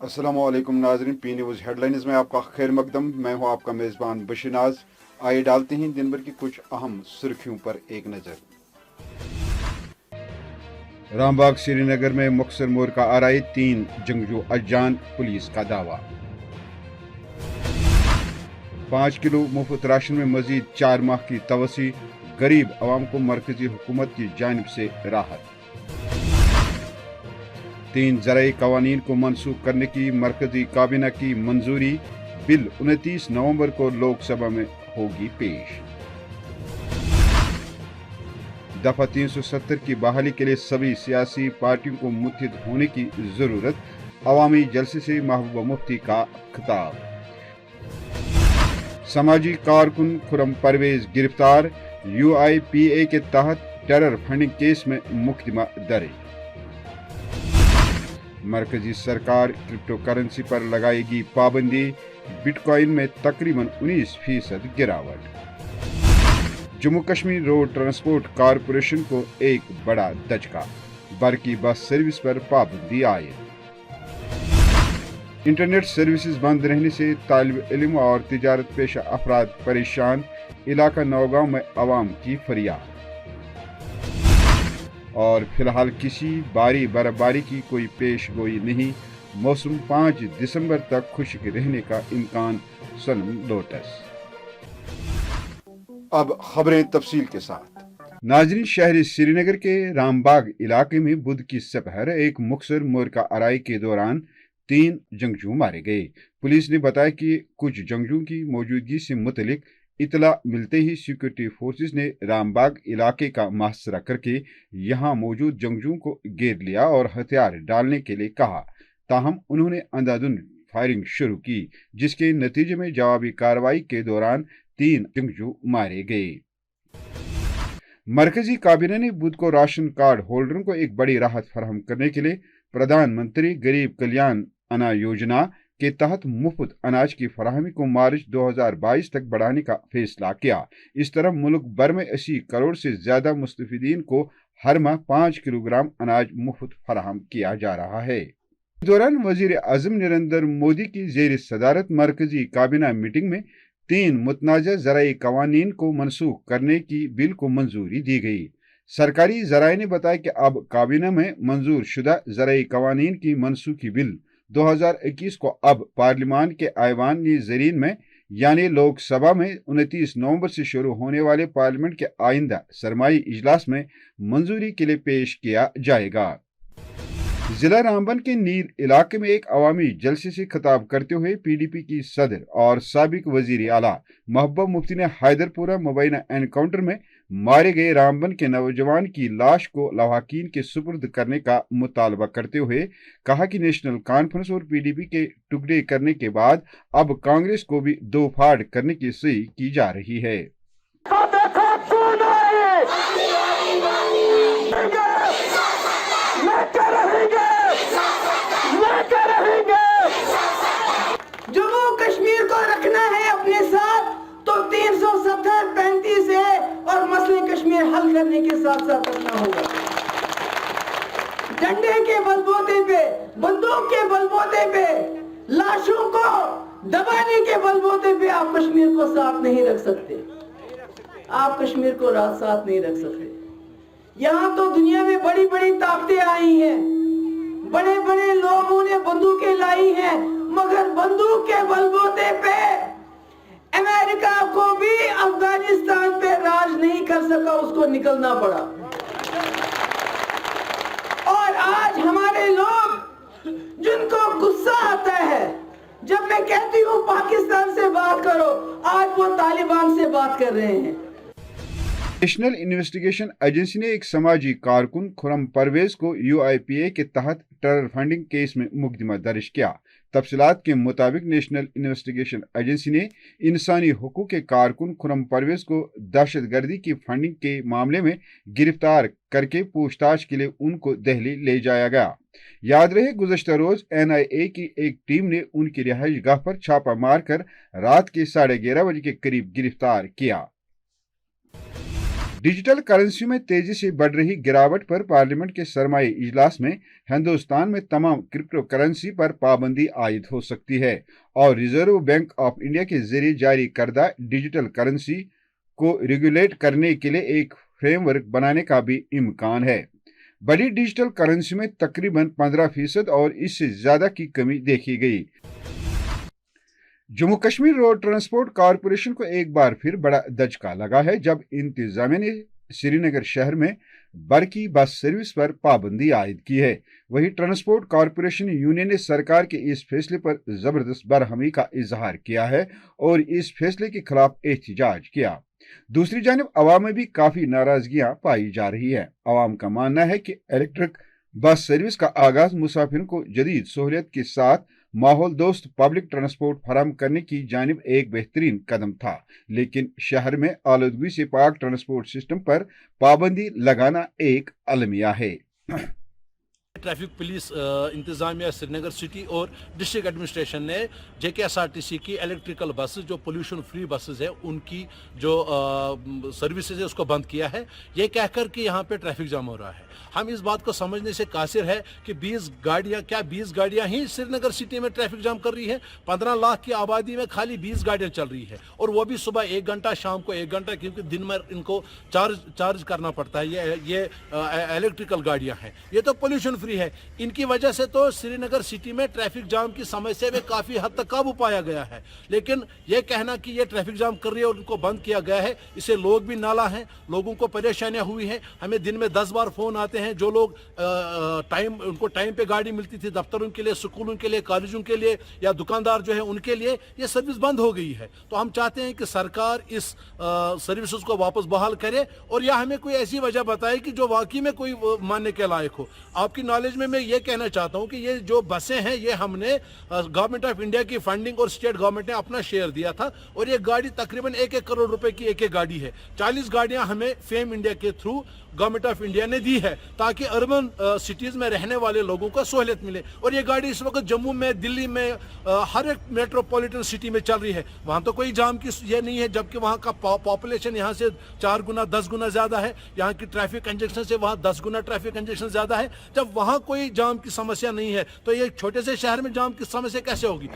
अस्सलामुअलैकुम नाजरीन, P news headlines में आपका खैर मकदम। मैं हूं आपका मेज़बान बशीर नाज। आइए डालते हैं दिन भर की कुछ अहम सुर्खियों पर एक नज़र। रामबाग श्रीनगर में मुखसर मोर का आरआई, 3 जंगजू अजान, पुलिस का दावा। 5 किलो मुफ्त राशन में मजीद 4 माह की तवसी, गरीब आवाम को मरकजी हुकूमत की जानिब से राहत। 3 ज़राई कवानीन को मनसूख करने की मरकजी काबीना की मंजूरी, बिल 29 नवंबर को लोकसभा में होगी पेश। दफा 370 की बहाली के लिए सभी सियासी पार्टियों को मुत्तहिद होने की जरूरत, अवामी जलसे से महबूबा मुफ्ती का खिताब। समाजी कारकुन खुरम परवेज गिरफ्तार, UIPA के तहत टेरर फंडिंग केस में मुकदमा दर्ज। मरकजी सरकार क्रिप्टो करेंसी पर लगाएगी पाबंदी, बिटकॉइन में तकरीबन 19% गिरावट। Jammu Kashmir road transport corporation को एक बड़ा दचका, बरकी बस सर्विस पर पाबंदी आयद। इंटरनेट सर्विसेज बंद रहने से तालिब इल्म और तिजारत पेशा अफराद परेशान, इलाका नौगांव में अवाम की फरियाद। और फिलहाल किसी भारी बर्फबारी की कोई पेश गोई नहीं, मौसम 5 दिसंबर तक खुश्क रहने का इम्कान, सनम लोटस। अब खबरें तफसील के साथ। नाजरीन, शहरी श्रीनगर के रामबाग इलाके में बुध की सपहर एक मुखसर मोर का आरआई के दौरान 3 जंगजू मारे गए। पुलिस ने बताया कि कुछ जंगजुओं की मौजूदगी से मुतलिक इतला मिलते ही सिक्योरिटी फोर्सेस ने रामबाग इलाके का मुहासरा करके यहां मौजूद जंगजुओं को घेर लिया और हथियार डालने के लिए कहा। ताहम उन्होंने अंधाधुंध फायरिंग शुरू की, जिसके नतीजे में जवाबी कार्रवाई के दौरान 3 जंगजू मारे गए। मरकजी काबीना ने बुध को राशन कार्ड होल्डरों को एक बड़ी राहत फराहम करने के लिए प्रधानमंत्री गरीब कल्याण अन्न योजना के तहत मुफ्त अनाज की फराहमी को मार्च 2022 तक बढ़ाने का फैसला किया। इस तरह मुल्क भर में 80 करोड़ से ज्यादा मुस्तफिदीन को हर माह 5 किलोग्राम अनाज मुफ्त फराहम किया जा रहा है। इस दौरान वजीर आजम नरेंद्र मोदी की जेर सदारत मरकजी काबीना मीटिंग में 3 मुतनाज़ा ज़राई कवानीन को मनसूख करने की बिल को मंजूरी दी गई। सरकारी ज़राए ने बताया कि अब काबीना में मंजूर शुदा ज़राई कवानीन की मनसूखी बिल 2021 को अब पार्लियामान के ऐवान ज़रीन में यानी लोकसभा में 29 नवंबर से शुरू होने वाले पार्लियामेंट के आइंदा सरमाई इजलास में मंजूरी के लिए पेश किया जाएगा। जिला रामबन के नीर इलाके में एक अवामी जलसे से खिताब करते हुए PDP की सदर और साबिक वजीर आला महबूबा मुफ्ती ने हैदरपुरा मुबैना एनकाउंटर में मारे गए रामबन के नौजवान की लाश को लवाहकीन के सुपुर्द करने का मुतालबा करते हुए कहा कि नेशनल कॉन्फ्रेंस और PDP के टुकड़े करने के बाद अब कांग्रेस को भी दो फाड़ करने की सही की जा रही है। जम्मू कश्मीर को रखना है अपने साथ तो 370 35 है और मसले कश्मीर हल करने के साथ साथ रखना होगा। डंडे के बलबूते पे, बंदूक के बलबूते पे, लाशों को दबाने के बलबूते पे आप कश्मीर को साथ नहीं रख सकते। आप कश्मीर को साथ नहीं रख सकते। यहाँ तो दुनिया में बड़ी बड़ी ताकतें आई हैं, बड़े बड़े लोगों ने बंदूकें लाई हैं, मगर बंदूक के बलबूते पे अमेरिका को भी अफगानिस्तान पे राज नहीं कर सका, उसको निकलना पड़ा। और आज हमारे लोग जिनको गुस्सा आता है जब मैं कहती हूँ पाकिस्तान से बात करो, आज वो तालिबान से बात कर रहे हैं। नेशनल इन्वेस्टिगेशन एजेंसी ने एक समाजी कारकुन खुरम परवेज को UIPA के तहत टेरर फंडिंग केस में मुकदमा दर्ज किया। तफसीलात के मुताबिक नेशनल इन्वेस्टिगेशन एजेंसी ने इंसानी हुकूक के कारकुन खुरम परवेज को दहशतगर्दी की फंडिंग के मामले में गिरफ्तार करके पूछताछ के लिए उनको दिल्ली ले जाया गया। याद रहे, गुज़श्ता रोज NIA की एक टीम ने उनकी रिहाइश गाह पर छापा मारकर रात के 11:30 बजे के करीब गिरफ्तार किया। डिजिटल करेंसी में तेजी से बढ़ रही गिरावट पर पार्लियामेंट के सरमाई इजलास में हिंदुस्तान में तमाम क्रिप्टो करेंसी पर पाबंदी आयद हो सकती है और रिजर्व बैंक ऑफ इंडिया के जरिए जारी करदा डिजिटल करेंसी को रेगुलेट करने के लिए एक फ्रेमवर्क बनाने का भी इम्कान है। बड़ी डिजिटल करेंसी में तकरीबन 15% और इससे ज्यादा की कमी देखी गई। Jammu Kashmir road transport corporation को एक बार फिर बड़ा दचका लगा है जब इंतजामिया ने श्रीनगर शहर में बरकी बस सर्विस पर पाबंदी आयद की है। वहीं ट्रांसपोर्ट कॉरपोरेशन यूनियन ने सरकार के इस फैसले पर जबरदस्त बरहमी का इजहार किया है और इस फैसले के खिलाफ एहतजाज किया। दूसरी जानिब अवाम में भी काफी नाराजगियां पाई जा रही है। अवाम का मानना है कि इलेक्ट्रिक बस सर्विस का आगाज मुसाफिरों को जदीद सहूलियत के साथ माहौल दोस्त पब्लिक ट्रांसपोर्ट फराहम करने की जानिब एक बेहतरीन कदम था, लेकिन शहर में आलूदगी से पाक ट्रांसपोर्ट सिस्टम पर पाबंदी लगाना एक अलमिया है। ट्रैफिक पुलिस इंतजामिया श्रीनगर सिटी और डिस्ट्रिक्ट एडमिनिस्ट्रेशन ने JKSRTC की इलेक्ट्रिकल बसेस जो पोल्यूशन फ्री बसेस है उनकी जो सर्विसेज है उसको बंद किया है, ये कहकर कि यहाँ पे ट्रैफिक जाम हो रहा है। हम इस बात को समझने से कासिर है कि 20 गाड़ियाँ ही श्रीनगर सिटी में ट्रैफिक जाम कर रही है। 15 लाख की आबादी में खाली 20 गाड़ियाँ चल रही है और वो भी सुबह 1 घंटा, शाम को 1 घंटा, क्योंकि दिन में इनको चार्ज करना पड़ता है। ये इलेक्ट्रिकल गाड़ियाँ हैं, ये तो पोल्यूशन फ्री है। इनकी वजह से तो श्रीनगर सिटी में ट्रैफिक जाम की समस्या में काफी हद तक काबू पाया गया है, लेकिन ये कहना कि ये ट्रैफिक जाम कर रही है और उनको बंद किया गया है, इससे लोग भी नाला हैं, लोगों को परेशानियां हुई हैं। हमें दिन में 10 बार फोन आते हैं, जो लोग उनको टाइम पे गाड़ी मिलती थी दफ्तरों के लिए, स्कूलों के लिए, कॉलेजों के लिए या दुकानदार जो है उनके लिए, ये सर्विस बंद हो गई है। तो हम चाहते हैं कि सरकार इस सर्विसेज को वापस बहाल करे और या हमें कोई ऐसी वजह बताए कि जो वाकई में कोई मानने के लायक हो। आपकी नॉलेज में मैं ये कहना चाहता हूं कि ये जो बसें हैं ये हमने गवर्नमेंट ऑफ इंडिया की फंडिंग और स्टेट गवर्नमेंट ने अपना शेयर दिया था और ये गाड़ी तकरीबन 1-1 करोड़ रुपए की एक गाड़ी है। 40 गाड़ियां हमें फेम इंडिया के थ्रू गवर्नमेंट ऑफ इंडिया ने दी है ताकि अर्बन सिटीज में रहने वाले लोगों को सहूलियत मिले। और ये गाड़ी इस वक्त जम्मू में, दिल्ली में, हर एक मेट्रोपॉलिटन सिटी में चल रही है। वहां तो कोई जाम की ये नहीं है, जबकि वहां का पॉपुलेशन यहाँ से 4 गुना 10 गुना ज्यादा है। यहाँ की ट्रैफिक कंजेक्शन से वहां 10 गुना ट्रैफिक कंजेक्शन ज्यादा है। जब वहां कोई जाम की समस्या नहीं है तो ये छोटे से शहर में जाम की समस्या कैसे होगी?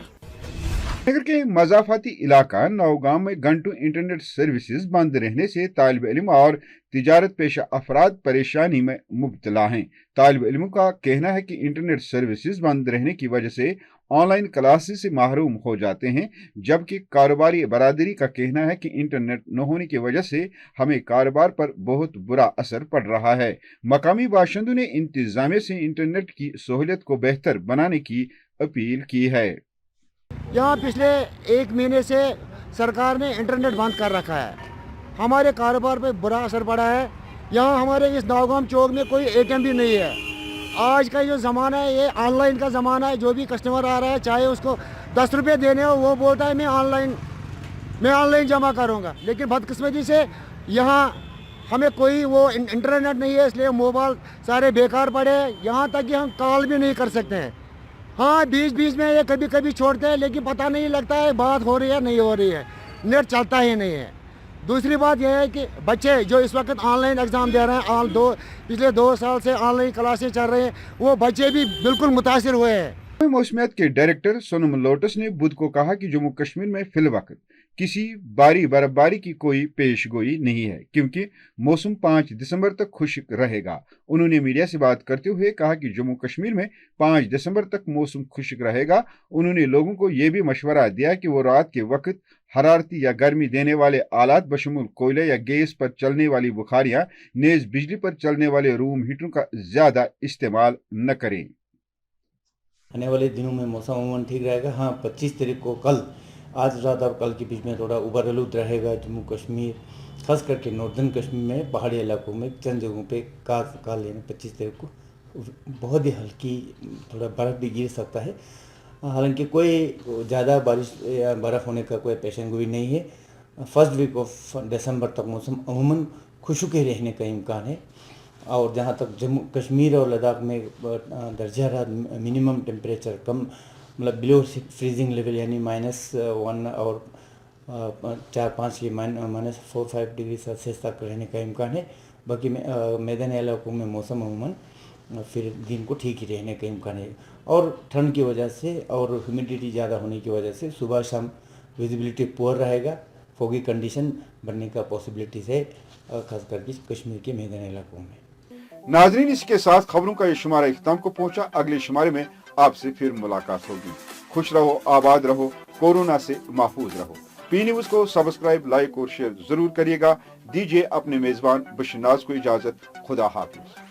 नगर के मजाफाती इलाका नौगांव में घंटों इंटरनेट सर्विसेज बंद रहने से तालिब इल्म और तिजारत पेशा अफराद परेशानी में मुब्तला हैं। तालिब इल्मों का कहना है कि इंटरनेट सर्विसेज बंद रहने की वजह से ऑनलाइन क्लासेस से महरूम हो जाते हैं, जबकि कारोबारी बरादरी का कहना है कि इंटरनेट न होने की वजह से हमें कारोबार पर बहुत बुरा असर पड़ रहा है। मकामी बाशिंदों ने इंतजामिया से इंटरनेट की सहूलियत को बेहतर बनाने की अपील की है। यहाँ पिछले 1 महीने से सरकार ने इंटरनेट बंद कर रखा है, हमारे कारोबार पे बुरा असर पड़ा है। यहाँ हमारे इस नौगाम चौक में कोई ATM भी नहीं है। आज का जो ज़माना है ये ऑनलाइन का ज़माना है। जो भी कस्टमर आ रहा है, चाहे उसको 10 रुपये देने हो, वो बोलता है मैं ऑनलाइन जमा करूँगा, लेकिन बदकिस्मती से यहाँ हमें कोई वो इंटरनेट नहीं है, इसलिए मोबाइल सारे बेकार पड़े हैं। यहाँ तक कि हम कॉल भी नहीं कर सकते हैं। हाँ, बीच में ये कभी कभी छोड़ते हैं, लेकिन पता नहीं लगता है बात हो रही है नहीं हो रही है, नेट चलता ही नहीं है। दूसरी बात यह है कि बच्चे जो इस वक्त ऑनलाइन एग्ज़ाम दे रहे हैं, पिछले 2 साल से ऑनलाइन क्लासेस चल रहे हैं, वो बच्चे भी बिल्कुल मुतासिर हुए हैं। मौसमियात के डायरेक्टर सोनम लोटस ने बुध को कहा कि जम्मू कश्मीर में फिलवक्त किसी बर्फबारी की कोई पेशगोई नहीं है, क्योंकि मौसम 5 दिसंबर तक खुश्क रहेगा। उन्होंने मीडिया से बात करते हुए कहा कि जम्मू कश्मीर में 5 दिसंबर तक मौसम खुश्क रहेगा। उन्होंने लोगों को यह भी मशवरा दिया कि वो रात के वक्त हरारती या गर्मी देने वाले आलात बशमूल कोयले या गैस पर चलने वाली बुखारियां, नेज बिजली पर चलने वाले रूम हीटरों का ज्यादा इस्तेमाल न करें। आने वाले दिनों में मौसम अमूमन ठीक रहेगा। हाँ, 25 तारीख को कल, आज रात और कल के बीच में थोड़ा उबर आलूद रहेगा जम्मू कश्मीर, खास करके नॉर्दर्न कश्मीर में, पहाड़ी इलाकों में चंद जगहों पे काल लेने 25 तारीख को बहुत ही हल्की थोड़ा बर्फ़ भी गिर सकता है। हालांकि कोई ज़्यादा बारिश या बर्फ़ होने का कोई पेशन गोई नहीं है। फर्स्ट वीक ऑफ दिसंबर तक मौसम अमूमन खुशकी रहने का इम्कान है। और जहाँ तक जम्मू कश्मीर और लद्दाख में दर्जा रहा मिनिमम टेम्परेचर कम, मतलब बिलो फ्रीजिंग लेवल, यानी -1 और 4-5 के -4-5 डिग्री सेल्सियस तक रहने का इम्कान है। बाकी मैदानी इलाकों में मौसम अमूमन फिर दिन को ठीक ही रहने का इम्कान है। और ठंड की वजह से और ह्यूमिडिटी ज़्यादा होने की वजह से सुबह शाम विजिबिलिटी पुअर रहेगा, फोगी कंडीशन बनने का पॉसिबिलिटीज़ है, खास करके कश्मीर के मैदानी इलाकों में। नाजरीन, इसके साथ खबरों का ये शुमारा इख्तिताम को पहुंचा। अगले शुमारे में आपसे फिर मुलाकात होगी। खुश रहो, आबाद रहो, कोरोना से महफूज रहो। पी न्यूज को सब्सक्राइब, लाइक और शेयर जरूर करिएगा। दीजिए अपने मेजबान बशनाज को इजाजत। खुदा हाफिज।